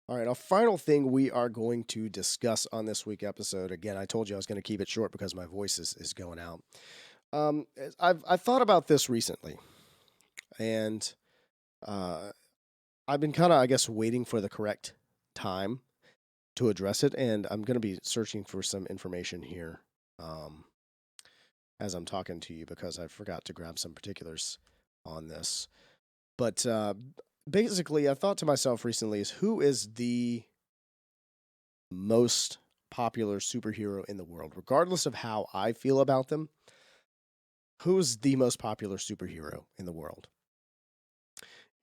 All right, our final thing we are going to discuss on this week episode. Again, I told you I was going to keep it short because my voice is going out. I've thought about this recently, and uh, I've been kind of, I guess, waiting for the correct time to address it, and I'm going to be searching for some information here um, as I'm talking to you because I forgot to grab some particulars on this. But basically, I thought to myself recently: is who is the most popular superhero in the world, regardless of how I feel about them? Who's the most popular superhero in the world?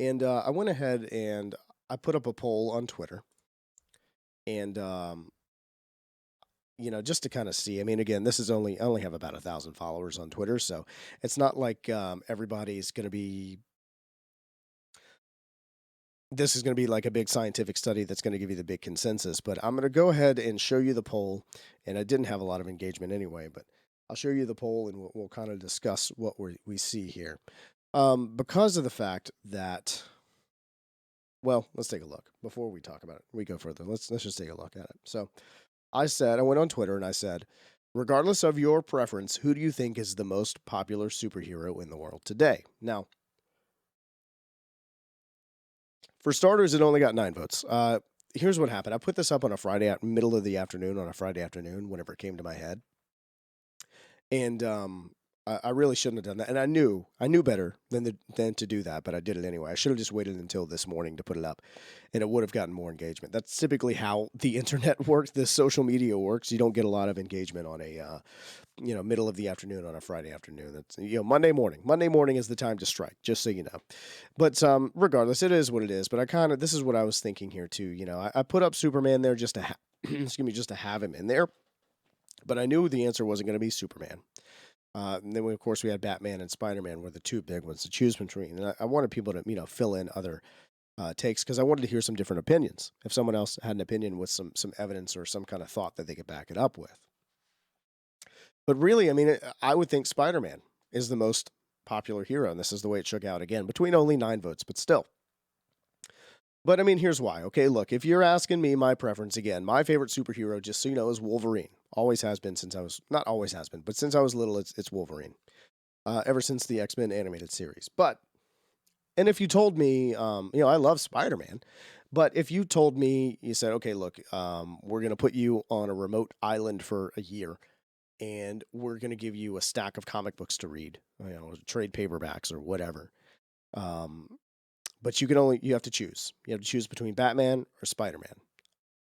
And I went ahead and I put up a poll on Twitter, and just to kind of see. I mean, again, this is I only have about 1,000 followers on Twitter, so it's not like everybody's going to be. This is going to be like a big scientific study that's going to give you the big consensus. But I'm going to go ahead and show you the poll, and I didn't have a lot of engagement anyway, but I'll show you the poll, and we'll kind of discuss what we see here. Because of the fact that, well, let's take a look before we talk about it. We go further. Let's just take a look at it. So I went on Twitter and I said, regardless of your preference, who do you think is the most popular superhero in the world today? Now, for starters, it only got 9 votes. Here's what happened. I put this up on a middle of the afternoon, on a Friday afternoon, whenever it came to my head, and I really shouldn't have done that. And I knew better than to do that, but I did it anyway. I should have just waited until this morning to put it up, and it would have gotten more engagement. That's typically how the internet works. The social media works. You don't get a lot of engagement on a middle of the afternoon on a Friday afternoon. That's Monday morning. Monday morning is the time to strike, just so you know. But regardless, it is what it is. But this is what I was thinking here too. I put up Superman there just to excuse me, just to have him in there. But I knew the answer wasn't going to be Superman. And then, of course, we had Batman and Spider-Man were the two big ones to choose between. And I wanted people to, fill in other takes because I wanted to hear some different opinions. If someone else had an opinion with some evidence or some kind of thought that they could back it up with. But really, I mean, I would think Spider-Man is the most popular hero, and this is the way it shook out again, between only 9 votes, but still. But I mean, here's why. Okay, look, if you're asking me my preference again, my favorite superhero, just so you know, is Wolverine. Always has been since I was, not always has been, but since I was little, it's Wolverine. Ever since the X-Men animated series. And if you told me, I love Spider-Man, but if you told me, you said, okay, look, we're going to put you on a remote island for a year, and we're going to give you a stack of comic books to read, trade paperbacks or whatever. But you have to choose. You have to choose between Batman or Spider-Man.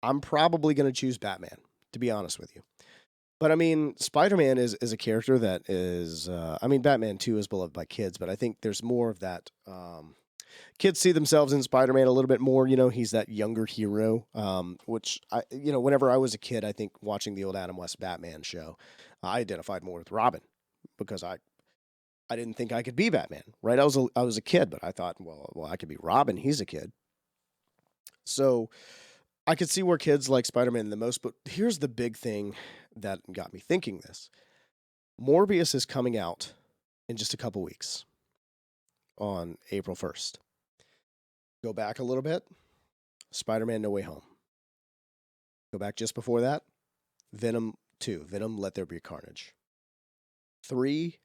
I'm probably going to choose Batman, to be honest with you. But I mean, Spider-Man is a character that is, Batman too is beloved by kids, but I think there's more of that. Kids see themselves in Spider-Man a little bit more. He's that younger hero, which whenever I was a kid, I think watching the old Adam West Batman show, I identified more with Robin because I didn't think I could be Batman, right? I was a kid, but I thought, well, I could be Robin. He's a kid, so I could see where kids like Spider-Man the most. But here's the big thing that got me thinking this: Morbius is coming out in just a couple weeks on April 1st. Go back a little bit. Spider-Man No Way Home. Go back just before that. Venom 2. Venom Let There Be Carnage. 3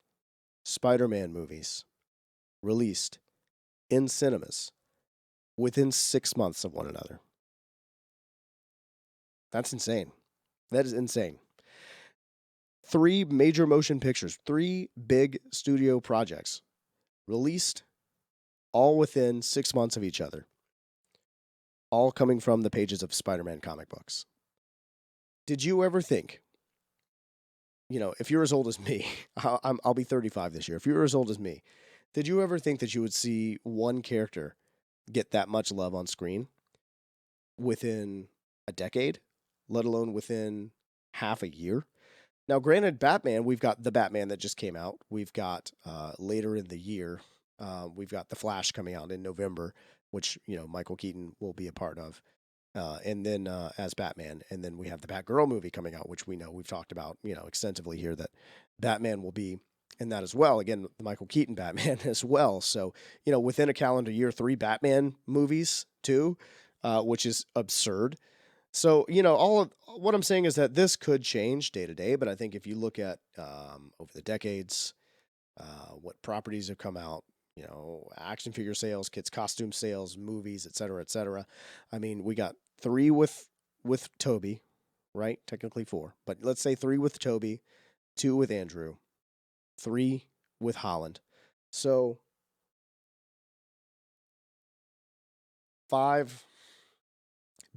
Spider-Man movies released in cinemas within 6 months of one another. That's insane. That is insane. 3 major motion pictures, 3 big studio projects released all within 6 months of each other, all coming from the pages of Spider-Man comic books. Did you ever think, if you're as old as me, I'll be 35 this year. If you're as old as me, did you ever think that you would see one character get that much love on screen within a decade, let alone within half a year? Now, granted, Batman, we've got the Batman that just came out. We've got later in the year, we've got The Flash coming out in November, which, Michael Keaton will be a part of. And then as Batman, and then we have the Batgirl movie coming out, which we've talked about, extensively here, that Batman will be in that as well. Again, the Michael Keaton Batman as well. So, within a calendar year, 3 Batman movies too. which is absurd. So, all of what I'm saying is that this could change day to day, but I think if you look at over the decades, what properties have come out, action figure sales, kids costume sales, movies, et cetera, et cetera. I mean, we got three with Toby, right? Technically four, but let's say three with Toby, two with Andrew, three with Holland. So five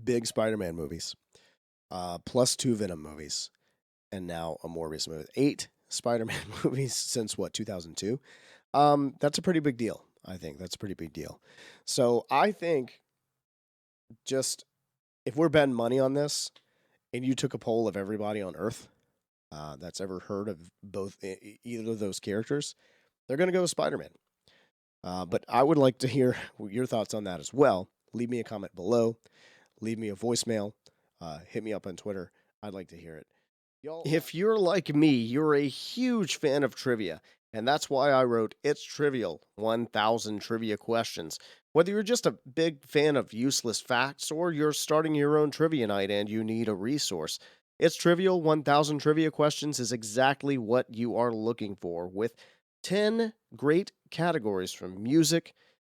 big Spider-Man movies, plus two Venom movies, and now a more recent movie. 8 Spider-Man movies since what, 2002? That's a pretty big deal. I think that's a pretty big deal. So I think just if we're betting money on this, and you took a poll of everybody on Earth that's ever heard of both either of those characters, they're going to go with Spider-Man. But I would like to hear your thoughts on that as well. Leave me a comment below. Leave me a voicemail. Hit me up on Twitter. I'd like to hear it. If you're like me, you're a huge fan of trivia, and that's why I wrote It's Trivial 1000 Trivia Questions. Whether you're just a big fan of useless facts or you're starting your own trivia night and you need a resource, It's Trivial 1000 Trivia Questions is exactly what you are looking for, with 10 great categories from music,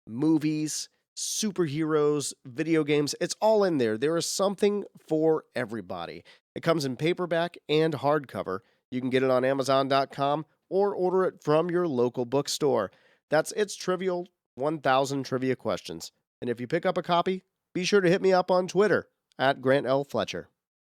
movies, superheroes, video games. It's all in there. There is something for everybody. It comes in paperback and hardcover. You can get it on Amazon.com or order it from your local bookstore. That's It's Trivial 1000 Trivia Questions. And if you pick up a copy, be sure to hit me up on Twitter at Grant L. Fletcher.